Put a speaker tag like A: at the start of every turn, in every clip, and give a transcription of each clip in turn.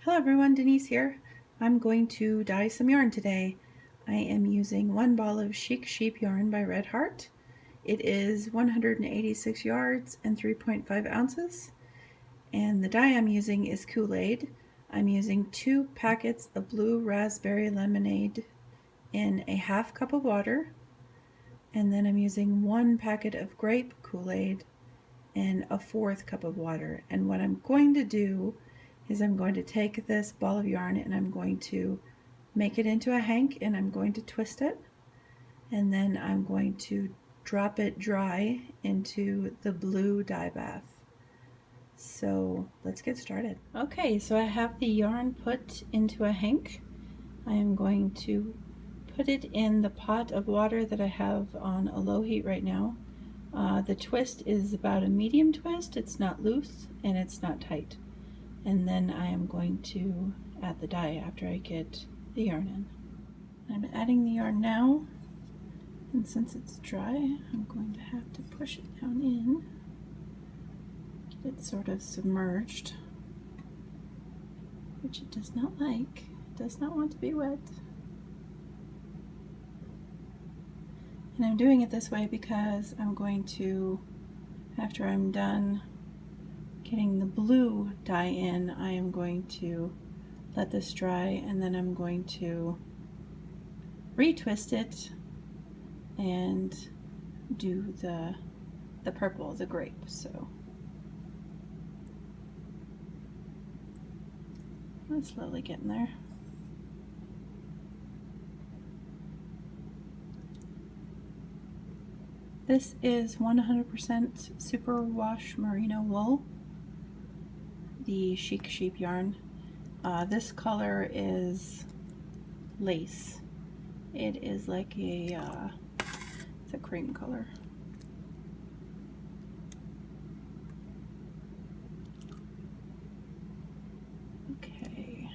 A: Hello everyone, Denise here. I'm going to dye some yarn today. I am using one ball of Chic Sheep yarn by Red Heart. It is 186 yards and 3.5 ounces. And the dye I'm using is Kool-Aid. I'm using 2 packets of blue raspberry lemonade in a half cup of water. And then I'm using 1 packet of grape Kool-Aid in a 1/4 cup of water. And what I'm going to do is I'm going to take this ball of yarn and I'm going to make it into a hank and I'm going to twist it, and then I'm going to drop it dry into the blue dye bath. So let's get started. Okay, so I have the yarn put into a hank. I am going to put it in the pot of water that I have on a low heat right now. The twist is about a medium twist. It's not loose and it's not tight. And then I am going to add the dye after I get the yarn in. I'm adding the yarn now, and since it's dry, I'm going to have to push it down in, get it sort of submerged, which it does not like. It does not want to be wet. And I'm doing it this way because I'm going to, after I'm done getting the blue dye in, I am going to let this dry and then I'm going to retwist it and do the purple, the grape. So I'm slowly getting there. This is 100% superwash merino wool, the Chic Sheep yarn. This color is lace. It is like a, it's a cream color. Okay.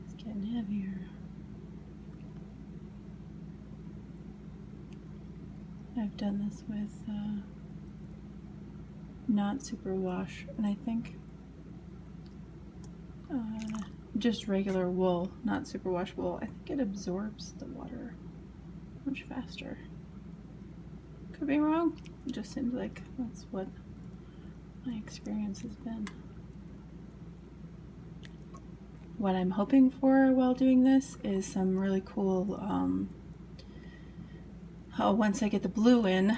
A: It's getting heavier. I've done this with not superwash, and I think just regular wool, not superwash wool. I think it absorbs the water much faster. Could be wrong. It just seems like that's what my experience has been. What I'm hoping for while doing this is some really cool once I get the blue in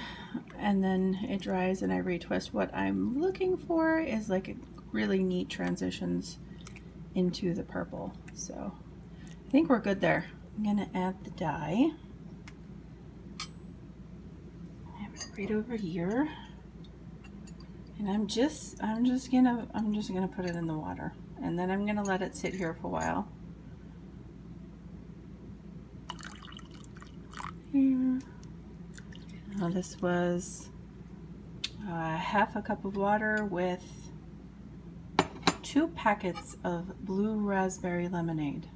A: and then it dries and I retwist, what I'm looking for is like really neat transitions into the purple. So I think we're good there. I'm gonna add the dye. I have it right over here, and I'm just gonna put it in the water, and then I'm gonna let it sit here for a while. Here. Now this was half a cup of water with 2 packets of blue raspberry lemonade.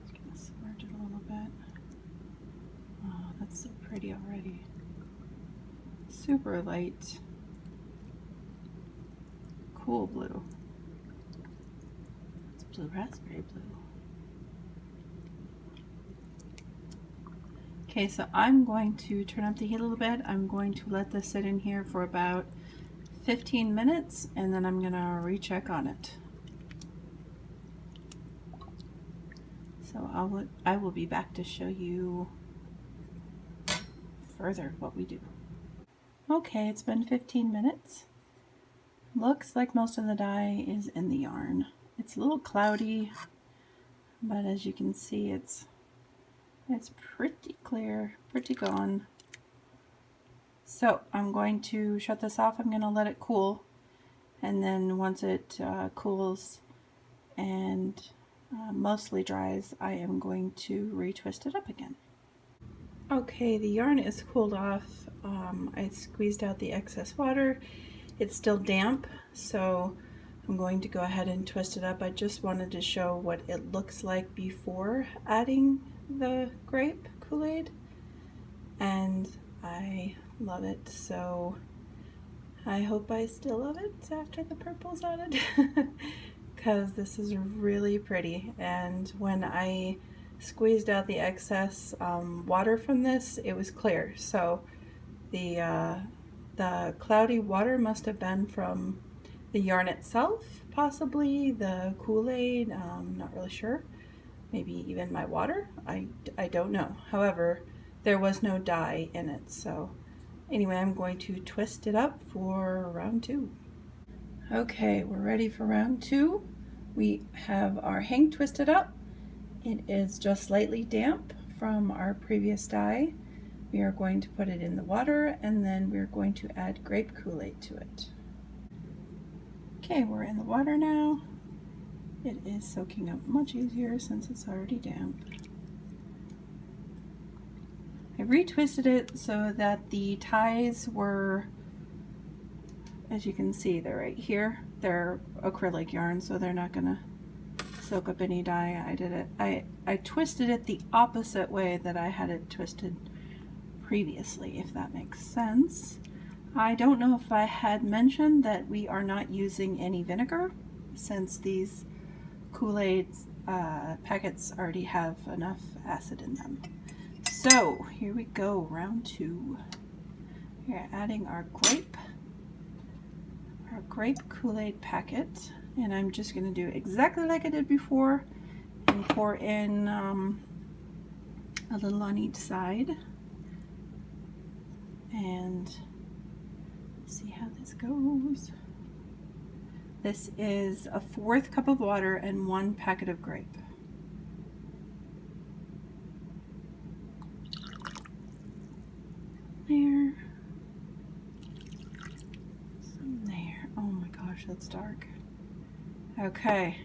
A: Just gonna submerge it a little bit. Oh, that's so pretty already. Super light, cool blue. It's blue raspberry blue. Okay, so I'm going to turn up the heat a little bit. I'm going to let this sit in here for about 15 minutes and then I'm gonna recheck on it. So I will be back to show you further what we do. Okay, it's been 15 minutes. Looks like most of the dye is in the yarn. It's a little cloudy, but as you can see, it's pretty clear, pretty gone. So I'm going to shut this off. I'm going to let it cool, and then once it cools and mostly dries, I am going to retwist it up again. Okay, the yarn is cooled off. I squeezed out the excess water. It's still damp, so I'm going to go ahead and twist it up. I just wanted to show what it looks like before adding the grape Kool-Aid. And I love it. So I hope I still love it after the purple's on it, because this is really pretty. And when I squeezed out the excess water from this, it was clear. So the cloudy water must have been from the yarn itself, possibly the Kool-Aid, not really sure. Maybe even my water, I don't know. However, there was no dye in it, so anyway, I'm going to twist it up for round 2. Okay, we're ready for round 2. We have our hank twisted up. It is just slightly damp from our previous dye. We are going to put it in the water, and then we're going to add grape Kool-Aid to it. Okay, we're in the water now. It is soaking up much easier since it's already damp. I retwisted it so that the ties were, as you can see, they're right here. They're acrylic yarn, so they're not gonna soak up any dye. I twisted it the opposite way that I had it twisted previously, if that makes sense. I don't know if I had mentioned that we are not using any vinegar, since these Kool-Aid packets already have enough acid in them. So here we go, round 2. We're adding our grape Kool-Aid packet, and I'm just going to do exactly like I did before and pour in a little on each side, and see how this goes. This is a 1/4 cup of water and 1 packet of grape. There. Some there. Oh my gosh, that's dark. Okay.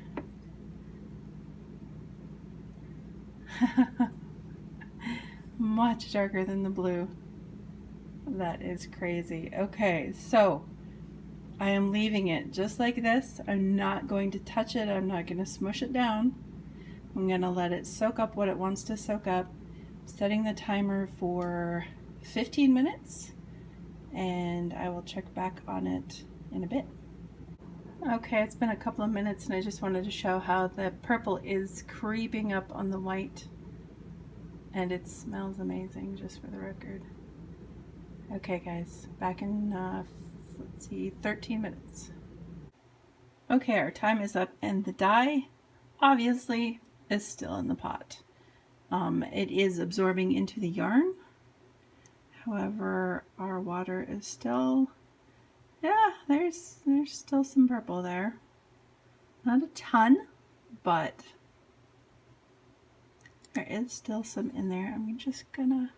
A: Much darker than the blue. That is crazy. Okay, so I am leaving it just like this. I'm not going to touch it. I'm not going to smush it down. I'm going to let it soak up what it wants to soak up. Setting the timer for 15 minutes, and I will check back on it in a bit. Okay, it's been a couple of minutes, and I just wanted to show how the purple is creeping up on the white, and it smells amazing, just for the record. Okay guys, back in, let's see, 13 minutes. Okay, our time is up, and the dye, obviously, is still in the pot. It is absorbing into the yarn. However, our water is still, yeah, there's still some purple there. Not a ton, but there is still some in there. I'm just gonna,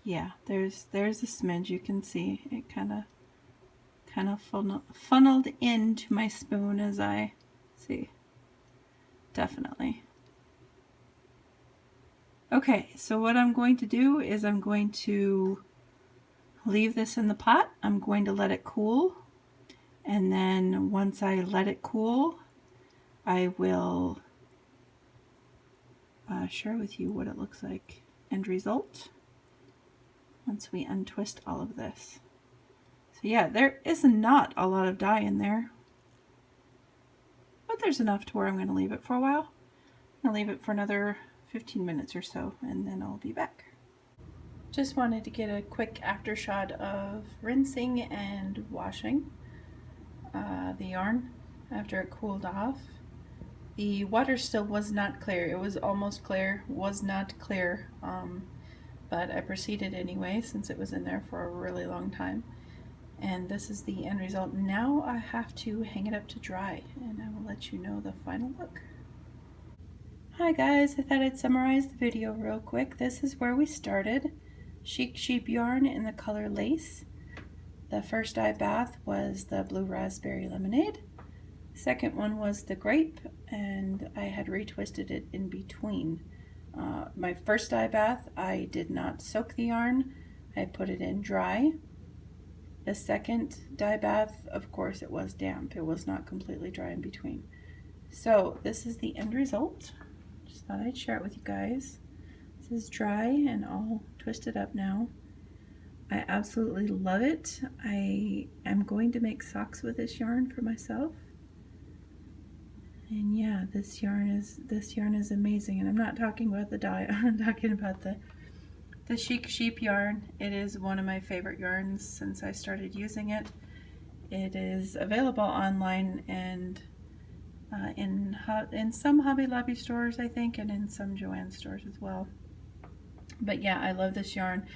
A: yeah, there's a smidge. You can see it kind of funneled into my spoon as I see. Definitely. Okay, so what I'm going to do is I'm going to leave this in the pot. I'm going to let it cool, and then once I let it cool, I will share with you what it looks like, end result, once we untwist all of this. So yeah, there is not a lot of dye in there, but there's enough to where I'm going to leave it for a while. I'm going to leave it for another 15 minutes or so, and then I'll be back. Just wanted to get a quick after shot of rinsing and washing the yarn after it cooled off. The water still was not clear. It was almost clear, was not clear, but I proceeded anyway since it was in there for a really long time. And this is the end result. Now I have to hang it up to dry, and I will let you know the final look. Hi guys, I thought I'd summarize the video real quick. This is where we started. Chic Sheep yarn in the color lace. The first dye bath was the blue raspberry lemonade. Second one was the grape, and I had retwisted it in between. My first dye bath, I did not soak the yarn. I put it in dry. The second dye bath, of course, it was damp. It was not completely dry in between. So this is the end result. Just thought I'd share it with you guys. This is dry and all twisted up now. I absolutely love it. I am going to make socks with this yarn for myself. And yeah, this yarn is amazing. And I'm not talking about the dye. I'm talking about the Chic Sheep yarn. It is one of my favorite yarns since I started using it. It is available online and in some Hobby Lobby stores, I think, and in some Joann stores as well. But yeah, I love this yarn.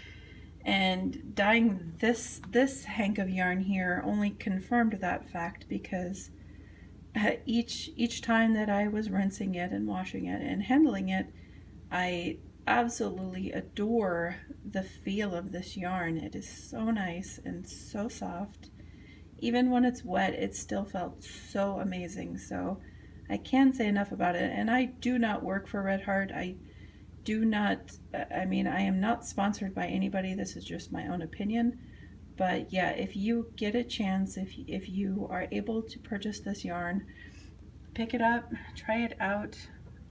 A: And dyeing this hank of yarn here only confirmed that fact, because each time that I was rinsing it and washing it and handling it, I absolutely adore the feel of this yarn. It is so nice and so soft. Even when it's wet, it still felt so amazing. So I can't say enough about it. And I do not work for Red Heart. I am not sponsored by anybody. This is just my own opinion. But yeah, if you get a chance, if you are able to purchase this yarn, pick it up, try it out.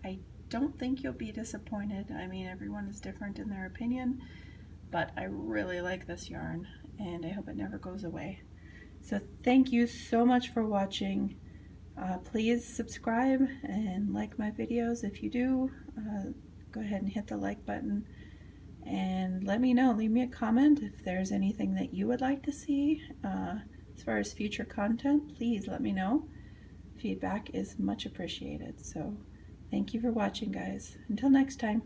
A: I don't think you'll be disappointed. I mean, everyone is different in their opinion, but I really like this yarn, and I hope it never goes away. So thank you so much for watching. Please subscribe and like my videos. If you do, go ahead and hit the like button. And let me know, leave me a comment if there's anything that you would like to see as far as future content. Please let me know. Feedback is much appreciated. So thank you for watching, guys. Until next time.